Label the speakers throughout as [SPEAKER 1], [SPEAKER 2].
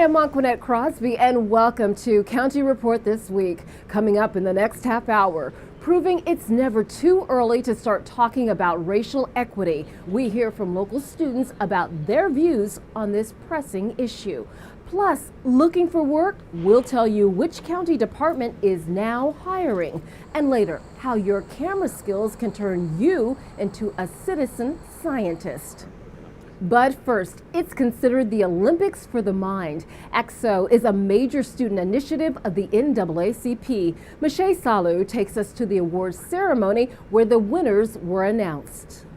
[SPEAKER 1] Hi, I'm Anqoinette Crosby, and welcome to County Report This Week. Coming up in the next half hour, proving it's never too early to start talking about racial equity. We hear from local students about their views on this pressing issue. Plus, looking for work, we'll tell you which county department is now hiring. And later, how your camera skills can turn you into a citizen scientist. But first, it's considered the Olympics for the mind. ACT-SO is a major student initiative of the NAACP. Michelle Salu takes us to the awards ceremony where the winners were announced.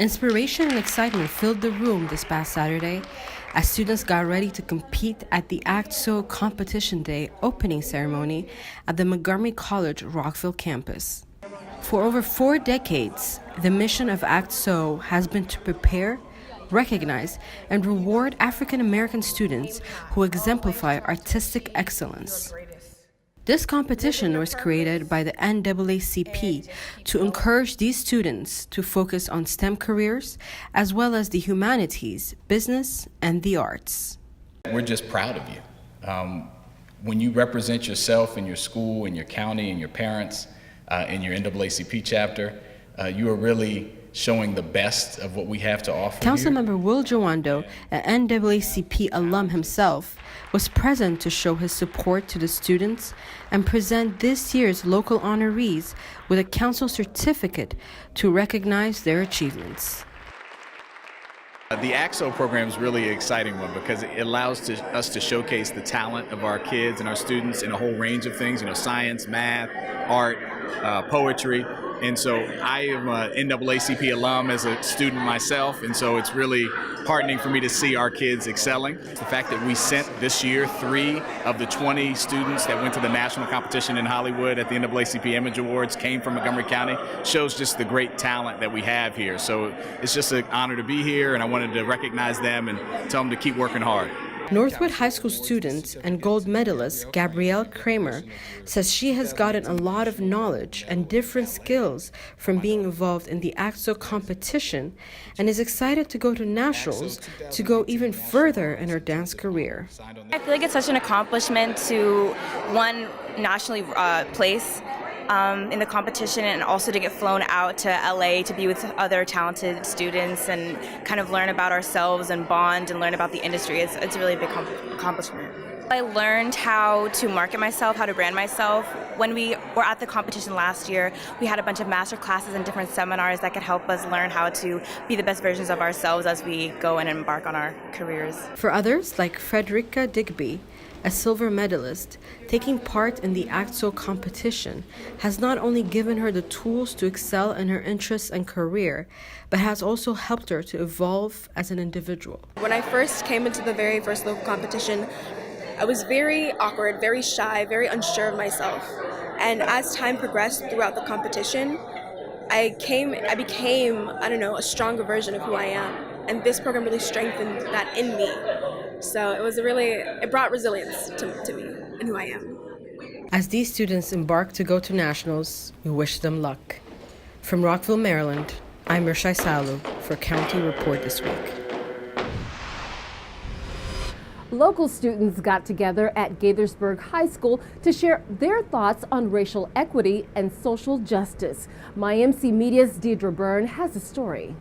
[SPEAKER 2] Inspiration and excitement filled the room this past Saturday as students got ready to compete at the ACT-SO Competition Day opening ceremony at the Montgomery College Rockville campus. For over 4 decades, the mission of ACT-SO has been to prepare, recognize, and reward African American students who exemplify artistic excellence. This competition was created by the NAACP to encourage these students to focus on STEM careers as well as the humanities, business, and the arts.
[SPEAKER 3] We're just proud of you. When you represent yourself in your school, in your county, and your parents, in your NAACP chapter, you are really showing the best of what we have to offer.
[SPEAKER 2] Councilmember Will Jawando, an NAACP alum himself, was present to show his support to the students and present this year's local honorees with a council certificate to recognize their achievements.
[SPEAKER 4] The ACT-SO program is really an exciting one because it allows us to showcase the talent of our kids and our students in a whole range of things, science, math, art, poetry. And so I am an NAACP alum as a student myself, and so it's really heartening for me to see our kids excelling. The fact that we sent this year 3 of the 20 students that went to the national competition in Hollywood at the NAACP Image Awards came from Montgomery County shows just the great talent that we have here. So it's just an honor to be here, and I wanted to recognize them and tell them to keep working hard.
[SPEAKER 2] Northwood High School student and gold medalist Gabrielle Kramer says she has gotten a lot of knowledge and different skills from being involved in the ACT-SO competition and is excited to go to nationals to go even further in her dance career.
[SPEAKER 5] I feel like it's such an accomplishment to, one, nationally place in the competition, and also to get flown out to LA to be with other talented students and kind of learn about ourselves and bond and learn about the industry. It's a really big accomplishment. I learned how to market myself, how to brand myself. When we were at the competition last year, we had a bunch of master classes and different seminars that could help us learn how to be the best versions of ourselves as we go and embark on our careers.
[SPEAKER 2] For others, like Frederica Digby, a silver medalist, taking part in the ACT-SO competition has not only given her the tools to excel in her interests and career, but has also helped her to evolve as an individual.
[SPEAKER 6] When I first came into the very first local competition, I was very awkward, very shy, very unsure of myself. And as time progressed throughout the competition, I became, a stronger version of who I am. And this program really strengthened that in me. So it brought resilience to me and who I am.
[SPEAKER 2] As these students embark to go to nationals, we wish them luck. From Rockville, Maryland, I'm Michelle Salu for County Report This Week.
[SPEAKER 1] Local students got together at Gaithersburg High School to share their thoughts on racial equity and social justice. MyMC Media's Deidre Byrne has a story.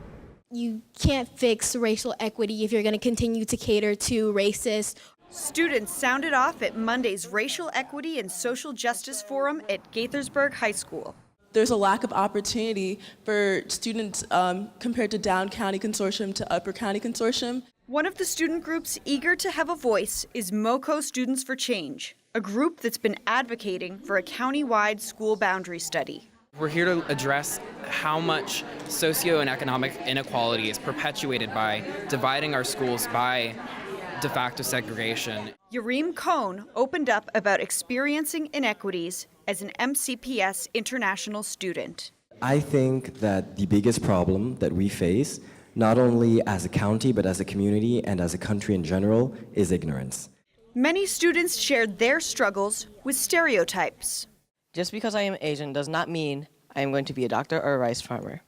[SPEAKER 7] You can't fix racial equity if you're going to continue to cater to racist.
[SPEAKER 8] Students sounded off at Monday's Racial Equity and Social Justice Forum at Gaithersburg High School.
[SPEAKER 9] There's a lack of opportunity for students compared to Down County Consortium to Upper County Consortium.
[SPEAKER 8] One of the student groups eager to have a voice is MoCo Students for Change, a group that's been advocating for a county-wide school boundary study.
[SPEAKER 10] We're here to address how much socio and economic inequality is perpetuated by dividing our schools by de facto segregation.
[SPEAKER 8] Yareem Cohn opened up about experiencing inequities as an MCPS international student.
[SPEAKER 11] I think that the biggest problem that we face, not only as a county but as a community and as a country in general, is ignorance.
[SPEAKER 8] Many students shared their struggles with stereotypes.
[SPEAKER 12] Just because I am Asian does not mean I am going to be a doctor or a rice farmer.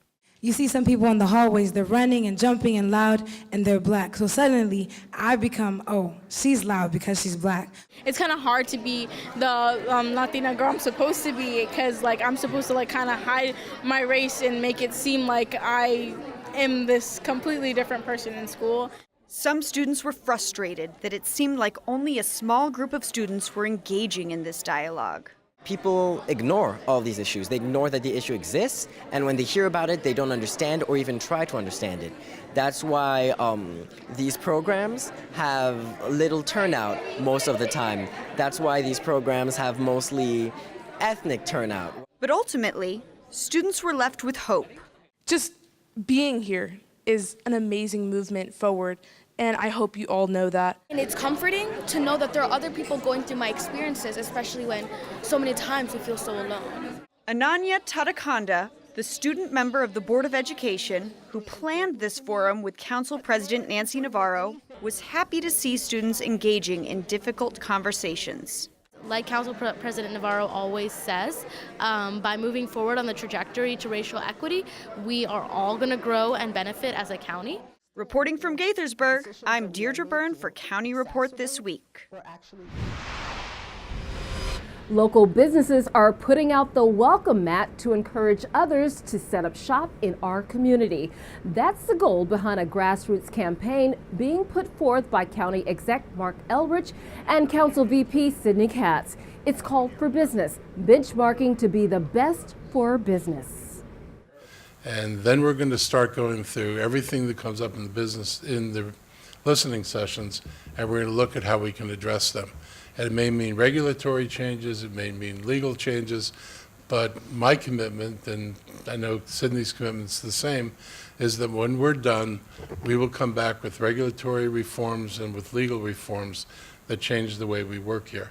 [SPEAKER 12] You see some people in the hallways, they're running and jumping and loud, and they're black. So suddenly, I become, oh, she's loud because she's black.
[SPEAKER 7] It's kind of hard to be the Latina girl I'm supposed to be, because like I'm supposed to like kind of hide my race and make it seem like I am this completely different person in school.
[SPEAKER 8] Some students were frustrated that it seemed like only a small group of students were engaging in this dialogue.
[SPEAKER 13] People ignore all these issues. They ignore that the issue exists, and when they hear about it, they don't understand or even try to understand it. That's why these programs have little turnout most of the time. That's why these programs have mostly ethnic turnout.
[SPEAKER 8] But ultimately, students were left with hope.
[SPEAKER 9] Just being here is an amazing movement forward, and I hope you all know that.
[SPEAKER 7] And it's comforting to know that there are other people going through my experiences, especially when so many times we feel so alone.
[SPEAKER 8] Anqoinette Tatakonda, the student member of the Board of Education, who planned this forum with Council President Nancy Navarro, was happy to see students engaging in difficult conversations.
[SPEAKER 14] Like Council President Navarro always says, by moving forward on the trajectory to racial equity, we are all going to grow and benefit as a county.
[SPEAKER 8] Reporting from Gaithersburg, I'm Deirdre Byrne for County Report This Week.
[SPEAKER 1] Local businesses are putting out the welcome mat to encourage others to set up shop in our community. That's the goal behind a grassroots campaign being put forth by County Exec Marc Elrich and Council VP Sidney Katz. It's called For Business, benchmarking to be the best for business.
[SPEAKER 15] And then we're going to start going through everything that comes up in the business, in the listening sessions, and we're going to look at how we can address them. And it may mean regulatory changes, it may mean legal changes, but my commitment, and I know Sidney's commitment's the same, is that when we're done, we will come back with regulatory reforms and with legal reforms that change the way we work here.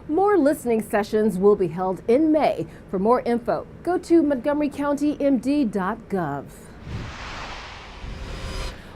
[SPEAKER 1] More listening sessions will be held in May. For more info, go to montgomerycountymd.gov.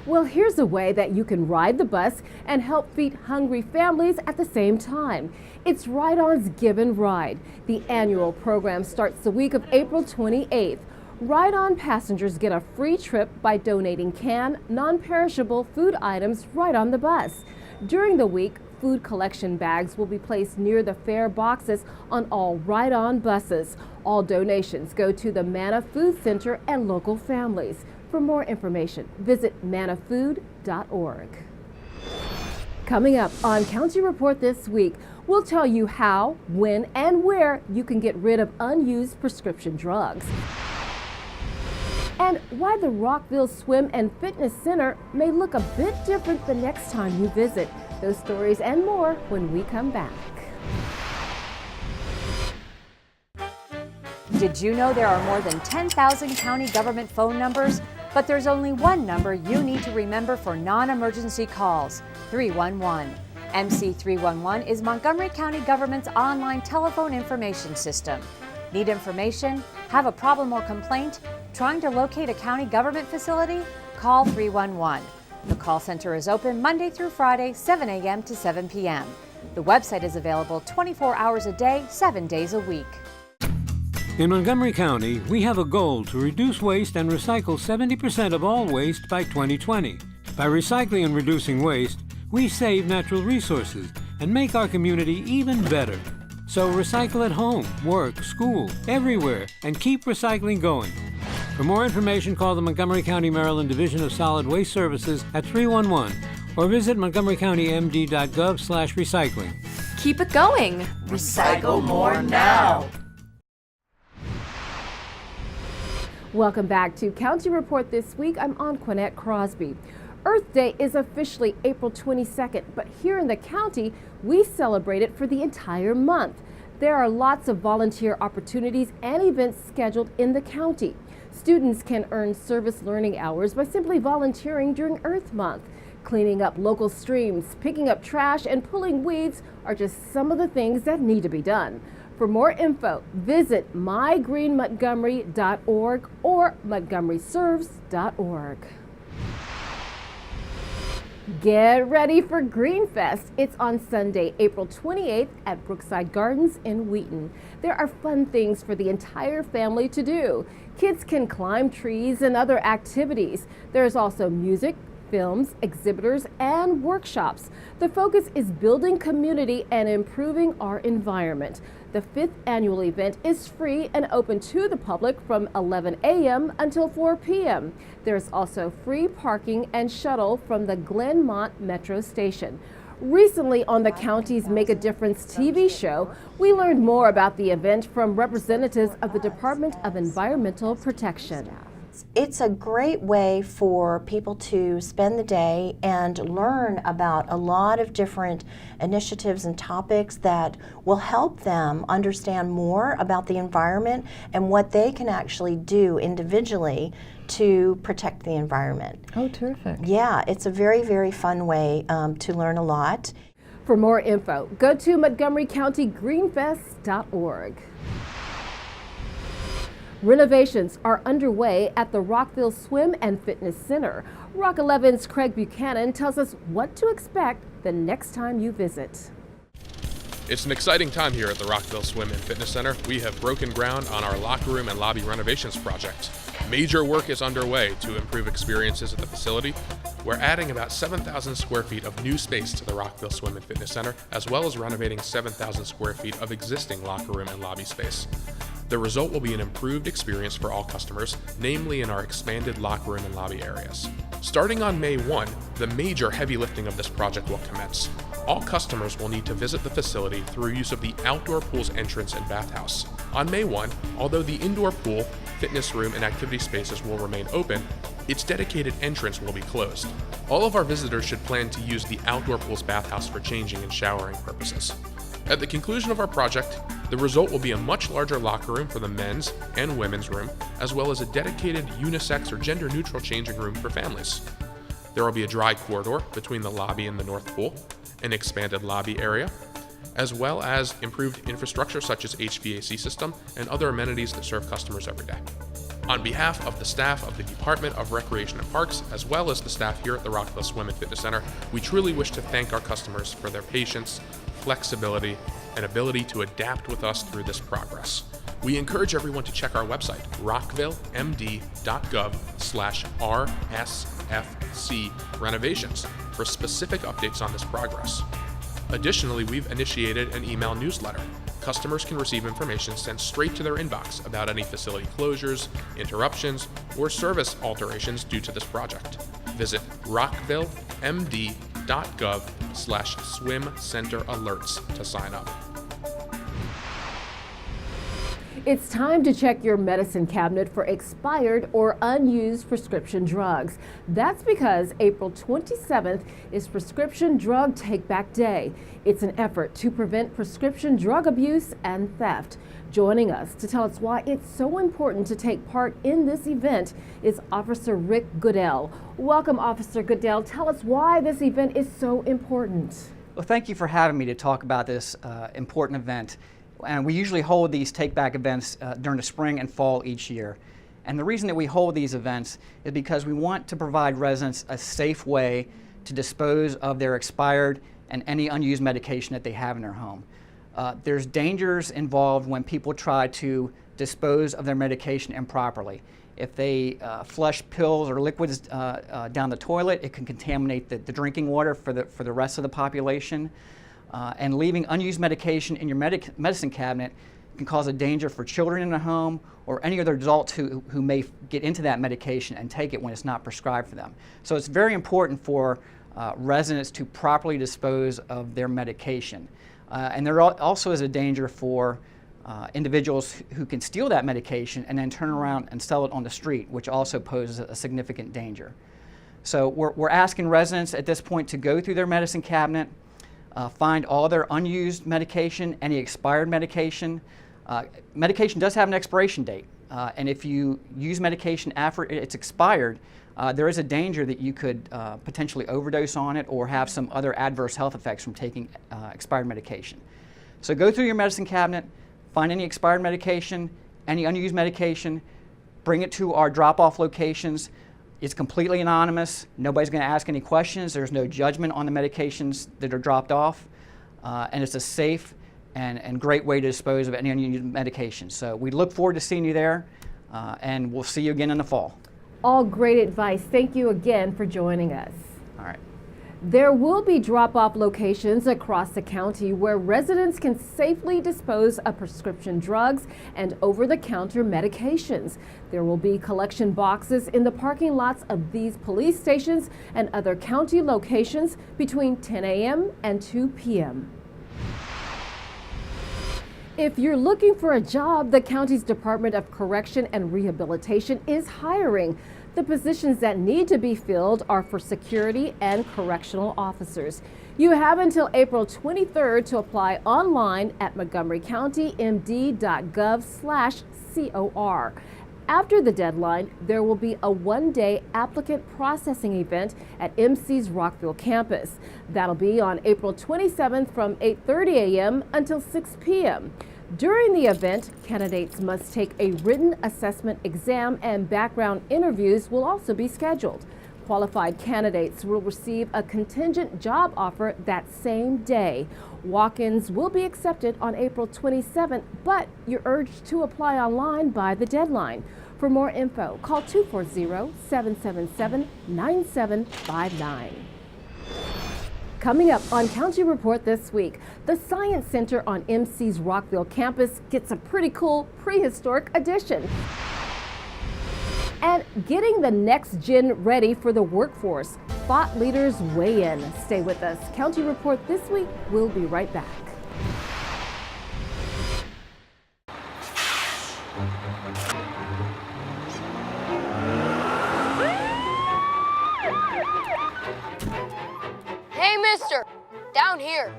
[SPEAKER 1] Well, here's a way that you can ride the bus and help feed hungry families at the same time. It's Ride On's Give and Ride. The annual program starts the week of April 28th. Ride On passengers get a free trip by donating canned, non-perishable food items right on the bus. During the week, food collection bags will be placed near the fare boxes on all Ride On buses. All donations go to the Manna Food Center and local families. For more information, visit mannafood.org. Coming up on County Report This Week, we'll tell you how, when, and where you can get rid of unused prescription drugs. And why the Rockville Swim and Fitness Center may look a bit different the next time you visit. Those stories and more when we come back.
[SPEAKER 16] Did you know there are more than 10,000 county government phone numbers? But there's only one number you need to remember for non-emergency calls, 311. MC311 is Montgomery County government's online telephone information system. Need information? Have a problem or complaint? Trying to locate a county government facility? Call 311. The call center is open Monday through Friday, 7 a.m. to 7 p.m. The website is available 24 hours a day, 7 days a week.
[SPEAKER 17] In Montgomery County, we have a goal to reduce waste and recycle 70% of all waste by 2020. By recycling and reducing waste, we save natural resources and make our community even better. So recycle at home, work, school, everywhere, and keep recycling going. For more information, call the Montgomery County, Maryland Division of Solid Waste Services at 311 or visit montgomerycountymd.gov/recycling.
[SPEAKER 18] Keep it going. Recycle more now.
[SPEAKER 1] Welcome back to County Report This Week. I'm Anqoinette Crosby. Earth Day is officially April 22nd, but here in the county, we celebrate it for the entire month. There are lots of volunteer opportunities and events scheduled in the county. Students can earn service learning hours by simply volunteering during Earth Month. Cleaning up local streams, picking up trash, and pulling weeds are just some of the things that need to be done. For more info, visit mygreenmontgomery.org or montgomeryserves.org. Get ready for Greenfest. It's on Sunday, April 28th at Brookside Gardens in Wheaton. There are fun things for the entire family to do. Kids can climb trees and other activities. There's also music, films, exhibitors, and workshops. The focus is building community and improving our environment. The 5th annual event is free and open to the public from 11 a.m. until 4 p.m. There's also free parking and shuttle from the Glenmont Metro Station. Recently on the county's Make a Difference TV show, we learned more about the event from representatives of the Department of Environmental Protection.
[SPEAKER 19] It's a great way for people to spend the day and learn about a lot of different initiatives and topics that will help them understand more about the environment and what they can actually do individually to protect the environment.
[SPEAKER 1] Oh, terrific.
[SPEAKER 19] Yeah, it's a very, very fun way to learn a lot.
[SPEAKER 1] For more info, go to montgomerycountygreenfest.org. Renovations are underway at the Rockville Swim and Fitness Center. Rock 11's Craig Buchanan tells us what to expect the next time you visit.
[SPEAKER 20] It's an exciting time here at the Rockville Swim and Fitness Center. We have broken ground on our locker room and lobby renovations project. Major work is underway to improve experiences at the facility. We're adding about 7,000 square feet of new space to the Rockville Swim and Fitness Center, as well as renovating 7,000 square feet of existing locker room and lobby space. The result will be an improved experience for all customers, namely in our expanded locker room and lobby areas. Starting on May 1, the major heavy lifting of this project will commence. All customers will need to visit the facility through use of the outdoor pool's entrance and bathhouse. On May 1, although the indoor pool, fitness room, and activity spaces will remain open, its dedicated entrance will be closed. All of our visitors should plan to use the outdoor pool's bathhouse for changing and showering purposes. At the conclusion of our project, the result will be a much larger locker room for the men's and women's room, as well as a dedicated unisex or gender-neutral changing room for families. There will be a dry corridor between the lobby and the north pool, an expanded lobby area, as well as improved infrastructure such as HVAC system and other amenities that serve customers every day. On behalf of the staff of the Department of Recreation and Parks, as well as the staff here at the Rockville Swim and Fitness Center, we truly wish to thank our customers for their patience, flexibility, and ability to adapt with us through this progress. We encourage everyone to check our website, rockvillemd.gov/RSFC renovations, for specific updates on this progress. Additionally, we've initiated an email newsletter. Customers can receive information sent straight to their inbox about any facility closures, interruptions, or service alterations due to this project. Visit rockvillemd.gov/swim-center-alerts to sign up.
[SPEAKER 1] It's time to check your medicine cabinet for expired or unused prescription drugs. That's because April 27th is Prescription Drug Take-Back Day. It's an effort to prevent prescription drug abuse and theft. Joining us to tell us why it's so important to take part in this event is Officer Rick Goodell. Welcome, Officer Goodell. Tell us why this event is so important.
[SPEAKER 21] Well, thank you for having me to talk about this important event. And we usually hold these take-back events during the spring and fall each year. And the reason that we hold these events is because we want to provide residents a safe way to dispose of their expired and any unused medication that they have in their home. There's dangers involved when people try to dispose of their medication improperly. If they flush pills or liquids down the toilet, it can contaminate the drinking water for the rest of the population. And leaving unused medication in your medicine cabinet can cause a danger for children in the home or any other adults who may get into that medication and take it when it's not prescribed for them. So it's very important for residents to properly dispose of their medication. And there also is a danger for individuals who can steal that medication and then turn around and sell it on the street, which also poses a significant danger. So we're asking residents at this point to go through their medicine cabinet, find all their unused medication, any expired medication. Medication does have an expiration date, and if you use medication after it's expired, there is a danger that you could potentially overdose on it or have some other adverse health effects from taking expired medication. So go through your medicine cabinet, find any expired medication, any unused medication, bring it to our drop-off locations. It's completely anonymous. Nobody's going to ask any questions. There's no judgment on the medications that are dropped off. And it's a safe and great way to dispose of any unused medication. So we look forward to seeing you there, and we'll see you again in the fall.
[SPEAKER 1] All great advice. Thank you again for joining us.
[SPEAKER 21] All right.
[SPEAKER 1] There will be drop-off locations across the county where residents can safely dispose of prescription drugs and over-the-counter medications. There will be collection boxes in the parking lots of these police stations and other county locations between 10 a.m. and 2 p.m. If you're looking for a job, the county's Department of Correction and Rehabilitation is hiring. The positions that need to be filled are for security and correctional officers. You have until April 23rd to apply online at montgomerycountymd.gov/COR. After the deadline, there will be a one-day applicant processing event at MC's Rockville campus. That'll be on April 27th from 8:30 a.m. until 6 p.m. During the event, candidates must take a written assessment exam and background interviews will also be scheduled. Qualified candidates will receive a contingent job offer that same day. Walk-ins will be accepted on April 27th, but you're urged to apply online by the deadline. For more info, call 240-777-9759. Coming up on County Report this week, the Science Center on MC's Rockville campus gets a pretty cool prehistoric addition. And getting the next gen ready for the workforce. Thought leaders weigh in. Stay with us. County Report this week. We'll be right back.
[SPEAKER 3] Hey, mister, down here.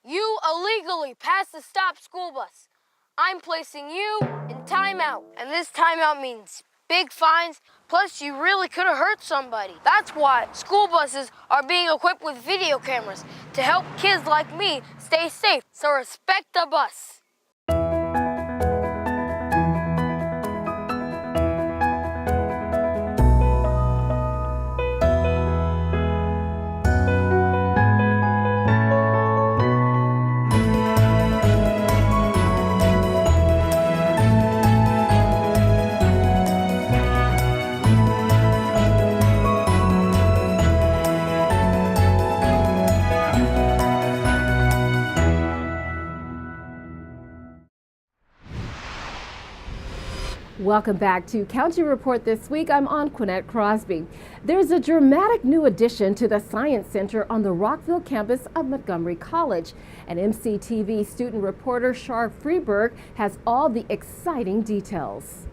[SPEAKER 3] You illegally passed the stop school bus. I'm placing you in timeout, and this timeout means big fines, plus you really could have hurt somebody. That's why school buses are being equipped with video cameras to help kids like me stay safe, so respect the bus.
[SPEAKER 1] Welcome back to County Report this week. I'm Anqoinette Crosby. There's a dramatic new addition to the Science Center on the Rockville campus of Montgomery College. And MCTV student reporter Shar Freeberg has all the exciting details.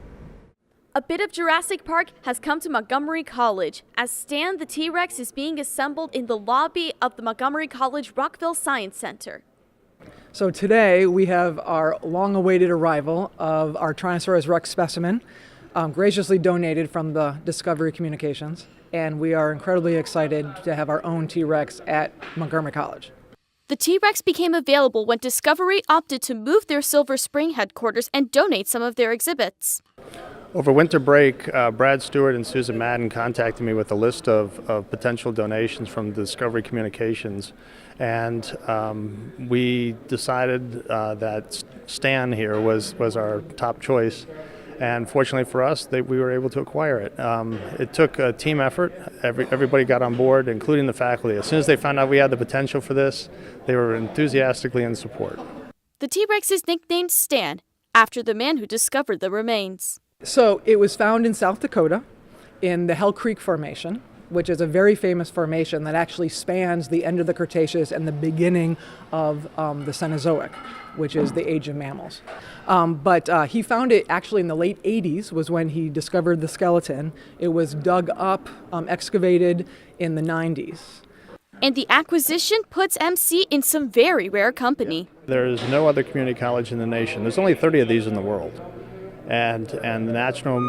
[SPEAKER 22] A bit of Jurassic Park has come to Montgomery College as Stan the T-Rex is being assembled in the lobby of the Montgomery College Rockville Science Center.
[SPEAKER 23] So today we have our long-awaited arrival of our Tyrannosaurus Rex specimen, graciously donated from the Discovery Communications, and we are incredibly excited to have our own T-Rex at Montgomery College.
[SPEAKER 22] The T-Rex became available when Discovery opted to move their Silver Spring headquarters and donate some of their exhibits.
[SPEAKER 24] Over winter break, Brad Stewart and Susan Madden contacted me with a list of potential donations from Discovery Communications, and we decided that Stan here was our top choice. And fortunately for us, we were able to acquire it. It took a team effort. Everybody got on board, including the faculty. As soon as they found out we had the potential for this, they were enthusiastically in support.
[SPEAKER 22] The T-Rex is nicknamed Stan, after the man who discovered the remains.
[SPEAKER 23] So it was found in South Dakota in the Hell Creek Formation, which is a very famous formation that actually spans the end of the Cretaceous and the beginning of the Cenozoic, which is the age of mammals. But he found it actually in the late 80s was when he discovered the skeleton. It was dug up, excavated in the 90s.
[SPEAKER 22] And the acquisition puts MC in some very rare company.
[SPEAKER 24] There is no other community college in the nation. There's only 30 of these in the world. And the National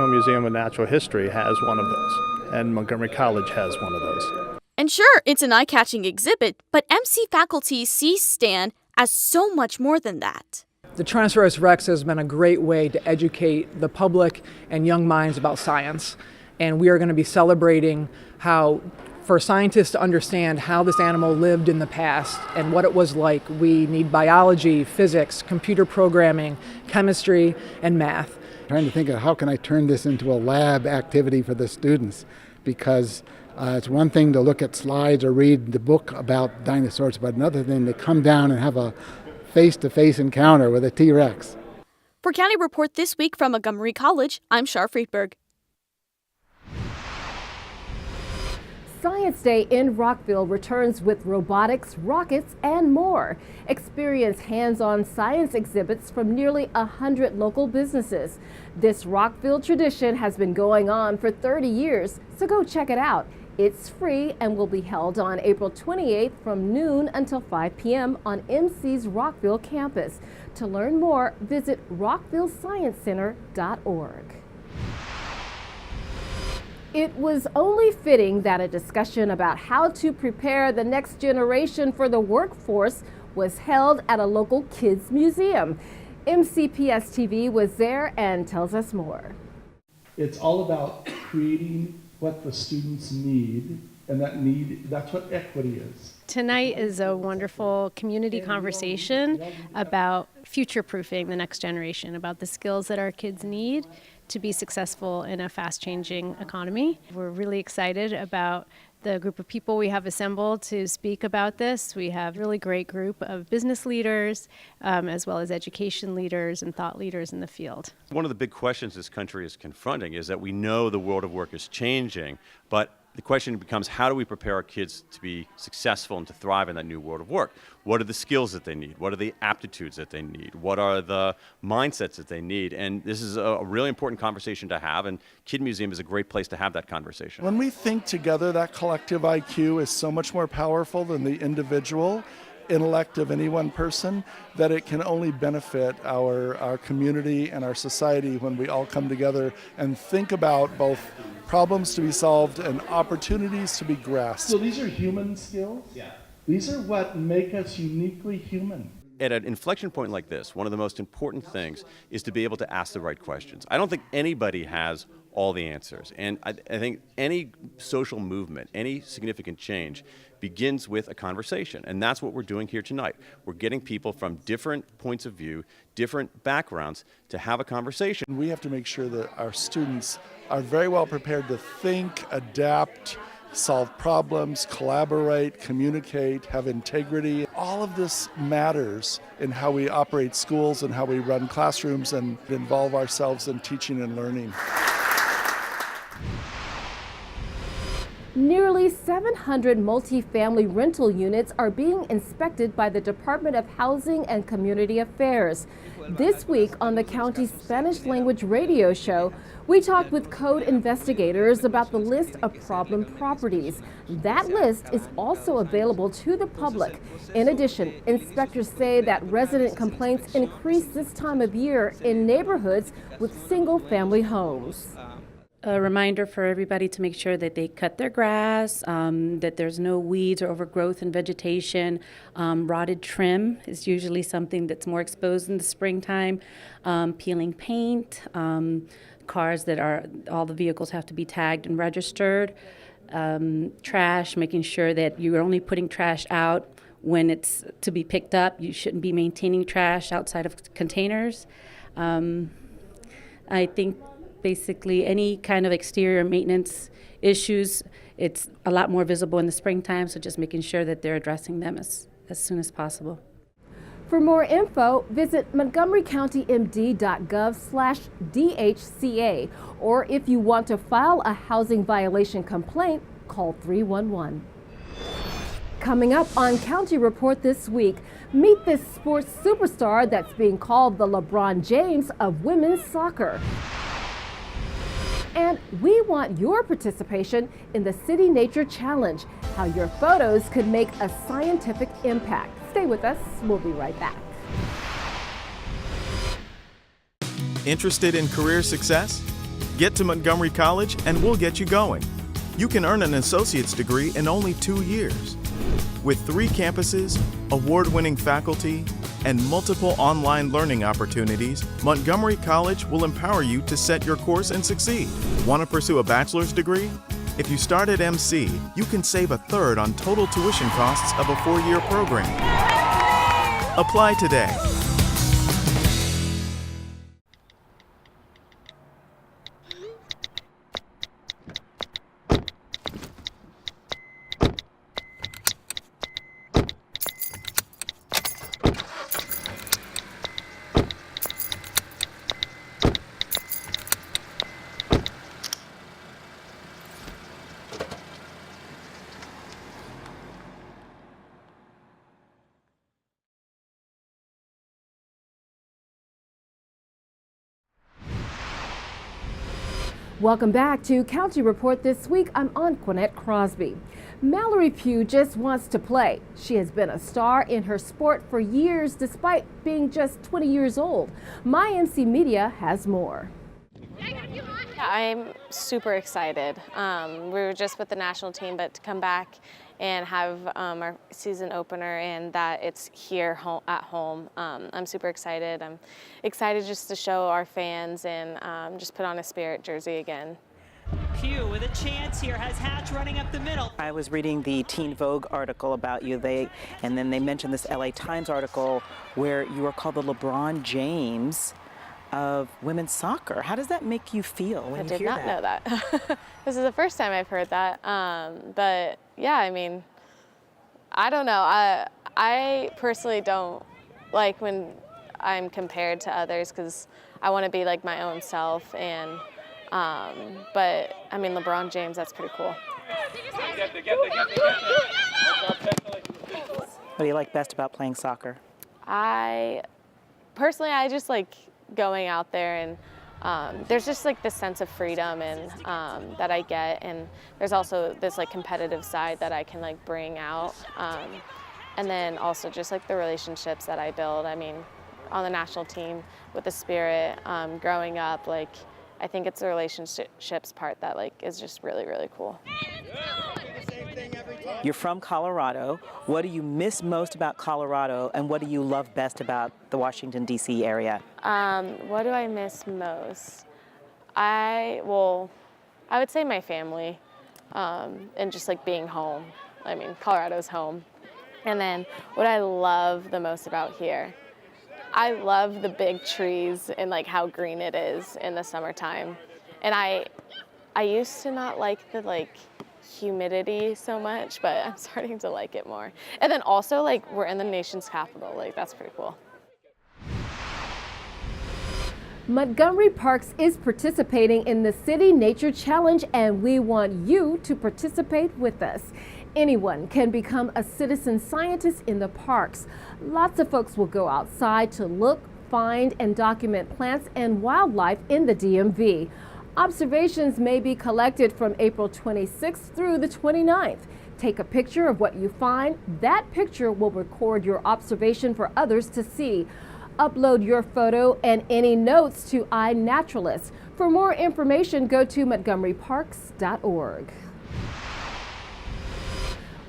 [SPEAKER 24] Museum of Natural History has one of those. And Montgomery College has one of those.
[SPEAKER 22] And sure, it's an eye-catching exhibit, but MC faculty see Stan as so much more than that.
[SPEAKER 23] The Tyrannosaurus Rex has been a great way to educate the public and young minds about science. And we are going to be celebrating how, for scientists to understand how this animal lived in the past and what it was like, we need biology, physics, computer programming, chemistry, and math.
[SPEAKER 2] Trying to think of how can I turn this into a lab activity for the students, because it's one thing to look at slides or read the book about dinosaurs, but another thing to come down and have a face-to-face encounter with a T-Rex.
[SPEAKER 22] For County Report This Week from Montgomery College, I'm Shar Friedberg.
[SPEAKER 1] Science Day in Rockville returns with robotics, rockets, and more. Experience hands-on science exhibits from nearly 100 local businesses. This Rockville tradition has been going on for 30 years, so go check it out. It's free and will be held on April 28th from noon until 5 p.m. on MC's Rockville campus. To learn more, visit rockvillesciencecenter.org. It was only fitting that a discussion about how to prepare the next generation for the workforce was held at a local kids museum. MCPS TV was there and tells us more.
[SPEAKER 4] It's all about creating what the students need, and that's what equity is.
[SPEAKER 5] Tonight is a wonderful community conversation about future-proofing the next generation, about the skills that our kids need to be successful in a fast-changing economy. We're really excited about the group of people we have assembled to speak about this. We have a really great group of business leaders, as well as education leaders and thought leaders in the field.
[SPEAKER 6] One of the big questions this country is confronting is that we know the world of work is changing, but the question becomes, how do we prepare our kids to be successful and to thrive in that new world of work? What are the skills that they need? What are the aptitudes that they need? What are the mindsets that they need? And this is a really important conversation to have, and Kid Museum is a great place to have that conversation.
[SPEAKER 4] When we think together, that collective IQ is so much more powerful than the individual intellect of any one person, that it can only benefit our community and our society when we all come together and think about both problems to be solved and opportunities to be grasped. So these are human skills? Yeah. These are what make us uniquely human.
[SPEAKER 6] At an inflection point like this, one of the most important things is to be able to ask the right questions. I don't think anybody has all the answers. And I think any social movement, any significant change begins with a conversation. And that's what we're doing here tonight. We're getting people from different points of view, different backgrounds to have a conversation.
[SPEAKER 4] We have to make sure that our students are very well prepared to think, adapt, solve problems, collaborate, communicate, have integrity. All of this matters in how we operate schools and how we run classrooms and involve ourselves in teaching and learning.
[SPEAKER 1] Nearly 700 multifamily rental units are being inspected by the Department of Housing and Community Affairs. This week on the county's Spanish language radio show, we talked with code investigators about the list of problem properties. That list is also available to the public. In addition, inspectors say that resident complaints increase this time of year in neighborhoods with single-family homes.
[SPEAKER 25] A reminder for everybody to make sure that they cut their grass, that there's no weeds or overgrowth in vegetation. Rotted trim is usually something that's more exposed in the springtime. Peeling paint, cars that are, all the vehicles have to be tagged and registered. Trash, making sure that you're only putting trash out when it's to be picked up. You shouldn't be maintaining trash outside of containers. I think basically any kind of exterior maintenance issues, it's a lot more visible in the springtime, so just making sure that they're addressing them as soon as possible.
[SPEAKER 1] For more info, visit montgomerycountymd.gov/DHCA, or if you want to file a housing violation complaint, call 311. Coming up on County Report this week, meet this sports superstar that's being called the LeBron James of women's soccer. And we want your participation in the City Nature Challenge, how your photos could make a scientific impact. Stay with us, we'll be right back.
[SPEAKER 26] Interested in career success? Get to Montgomery College and we'll get you going. You can earn an associate's degree in only 2 years. With 3 campuses, award-winning faculty, and multiple online learning opportunities, Montgomery College will empower you to set your course and succeed. Want to pursue a bachelor's degree? If you start at MC, you can save 1/3 on total tuition costs of a 4-year program. Apply today.
[SPEAKER 1] Welcome back to County Report This Week. I'm Anqoinette Crosby. Mallory Pugh just wants to play. She has been a star in her sport for years despite being just 20 years old. MyMC Media has more.
[SPEAKER 7] I'm super excited. We were just with the national team, but to come back and have our season opener and that it's here at home, I'm super excited. I'm excited just to show our fans and just put on a Spirit jersey again.
[SPEAKER 9] Pugh with a chance here, has Hatch running up the middle.
[SPEAKER 10] I was reading the Teen Vogue article about you, and then they mentioned this LA Times article where you are called the LeBron James of women's soccer. How does that make you feel when you hear that?
[SPEAKER 7] I did not know that. This is the first time I've heard that. But yeah, I mean, I don't know. I personally don't like when I'm compared to others because I want to be like my own self. And but I mean, LeBron James, that's pretty cool.
[SPEAKER 10] What do you like best about playing soccer?
[SPEAKER 7] I just like going out there and there's just like this sense of freedom and that I get, and there's also this like competitive side that I can like bring out, and then also just like the relationships that I build. I mean, on the national team with the Spirit, growing up, like I think it's the relationships part that like is just really, really cool.
[SPEAKER 10] You're from Colorado. What do you miss most about Colorado, and what do you love best about the Washington, D.C. area?
[SPEAKER 7] What do I miss most? I would say my family, and just like being home. I mean, Colorado's home. And then what I love the most about here, I love the big trees and like how green it is in the summertime. And I used to not like the like humidity so much, but I'm starting to like it more. And then also like we're in the nation's capital, like that's pretty cool.
[SPEAKER 1] Montgomery Parks is participating in the City Nature Challenge, and we want you to participate with us. Anyone can become a citizen scientist in the parks. Lots of folks will go outside to look, find, and document plants and wildlife in the DMV. Observations may be collected from April 26th through the 29th. Take a picture of what you find. That picture will record your observation for others to see. Upload your photo and any notes to iNaturalist. For more information, go to montgomeryparks.org.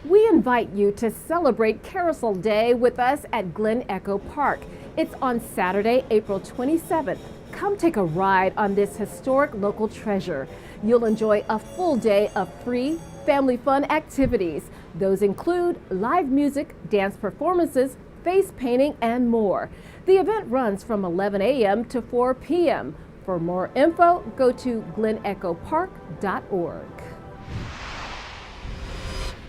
[SPEAKER 1] We invite you to celebrate Carousel Day with us at Glen Echo Park. It's on Saturday, April 27th. Come take a ride on this historic local treasure. You'll enjoy a full day of free family fun activities. Those include live music, dance performances, face painting, and more. The event runs from 11 a.m. to 4 p.m. For more info, go to glenechopark.org.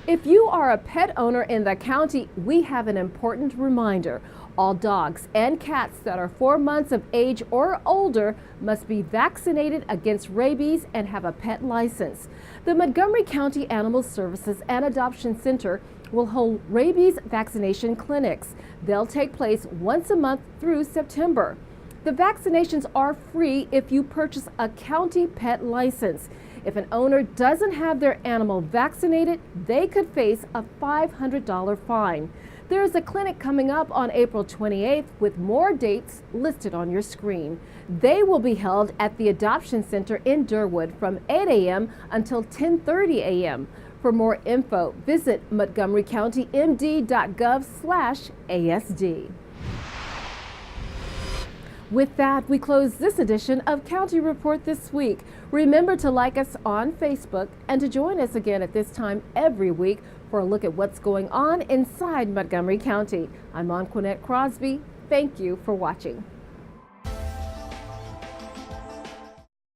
[SPEAKER 1] If you are a pet owner in the county, we have an important reminder. All dogs and cats that are 4 months of age or older must be vaccinated against rabies and have a pet license. The Montgomery County Animal Services and Adoption Center will hold rabies vaccination clinics. They'll take place once a month through September. The vaccinations are free if you purchase a county pet license. If an owner doesn't have their animal vaccinated, they could face a $500 fine. There is a clinic coming up on April 28th with more dates listed on your screen. They will be held at the Adoption Center in Durwood from 8 a.m. until 10:30 a.m. For more info, visit montgomerycountymd.gov/ASD. With that, we close this edition of County Report This Week. Remember to like us on Facebook and to join us again at this time every week for a look at what's going on inside Montgomery County. I'm Anqoinette Crosby. Thank you for watching.